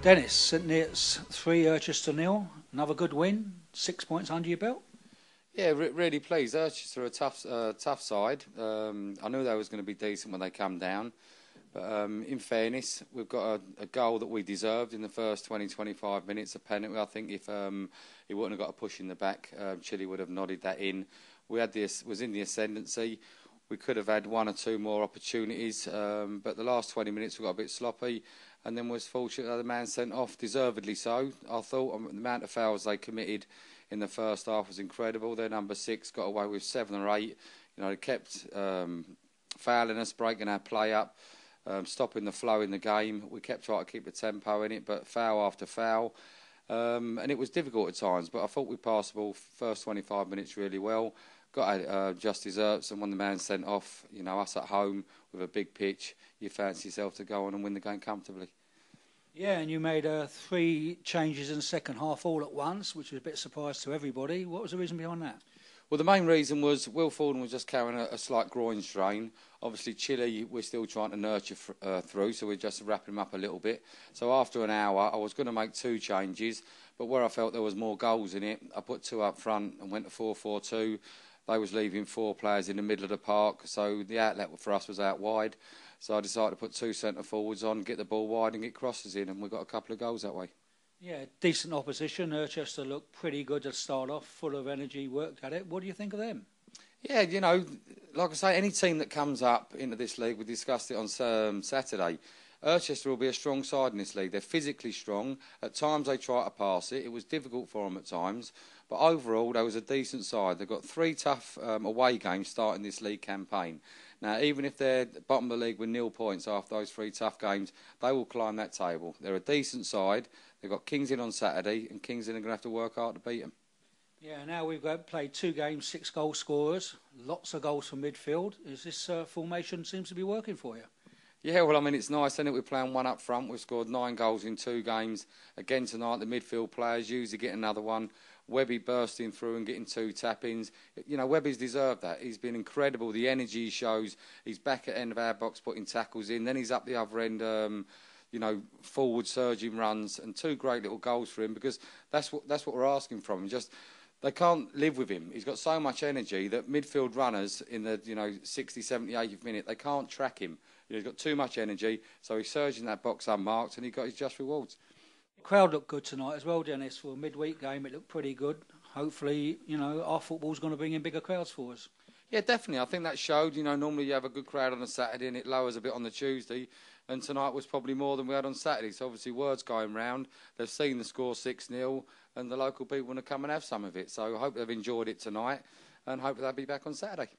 Dennis, St Neots 3, Irchester 0. Another good win, 6 points under your belt. Yeah, really pleased. Irchester are a tough side. I knew they was going to be decent when they come down. But in fairness, we've got a goal that we deserved in the first 20-25 minutes, a penalty. I think if he wouldn't have got a push in the back, Chile would have nodded that in. We had was in the ascendancy. We could have had one or two more opportunities, but the last 20 minutes we got a bit sloppy, and then was fortunate that the man sent off, deservedly so. I thought the amount of fouls they committed in the first half was incredible. Their number 6 got away with 7 or 8. You know, they kept fouling us, breaking our play up, stopping the flow in the game. We kept trying to keep the tempo in it, but foul after foul. And it was difficult at times, but I thought we passed the ball first 25 minutes really well. Got just desserts, and when the man sent off, you know, us at home with a big pitch, you fancy yourself to go on and win the game comfortably. Yeah, and you made 3 changes in the second half all at once, which was a bit of a surprise to everybody. What was the reason behind that? Well, the main reason was Will Forden was just carrying a slight groin strain. Obviously, Chile, we're still trying to nurture through, so we're just wrapping him up a little bit. So after an hour, I was going to make 2 changes, but where I felt there was more goals in it, I put 2 up front and went to 4-4-2. They was leaving 4 players in the middle of the park, so the outlet for us was out wide. So I decided to put 2 centre forwards on, get the ball wide and get crosses in, and we got a couple of goals that way. Yeah, decent opposition. Irchester looked pretty good to start off, full of energy, worked at it. What do you think of them? Yeah, you know, like I say, any team that comes up into this league, we discussed it on Saturday, Irchester will be a strong side in this league. They're physically strong. At times they try to pass it. It was difficult for them at times. But overall, they was a decent side. They've got 3 tough away games starting this league campaign. Now, even if they're bottom of the league with 0 points after those 3 tough games, they will climb that table. They're a decent side. They've got Kings in on Saturday, and Kings in are going to have to work hard to beat them. Yeah, now we've played 2 games, 6 goal scorers, lots of goals from midfield. Is this formation seems to be working for you? Yeah, well, I mean, it's nice, isn't it? We're playing 1 up front. We've scored 9 goals in 2 games. Again tonight, the midfield players usually get another one. Webby bursting through and getting 2 tap-ins. You know, Webby's deserved that. He's been incredible. The energy he shows. He's back at end of our box putting tackles in. Then he's up the other end, you know, forward surging runs, and 2 great little goals for him, because that's what we're asking from him. Just they can't live with him. He's got so much energy that midfield runners in the 60, 70, 80th minute, they can't track him. You know, he's got too much energy, so he's surging that box unmarked, and he got his just rewards. The crowd looked good tonight as well, Dennis. For a midweek game, it looked pretty good. Hopefully, you know, our football's going to bring in bigger crowds for us. Yeah, definitely. I think that showed. You know, normally you have a good crowd on a Saturday and it lowers a bit on the Tuesday, and tonight was probably more than we had on Saturday. So obviously word's going round. They've seen the score 6-0, and the local people want to come and have some of it. So I hope they've enjoyed it tonight, and hope they'll be back on Saturday.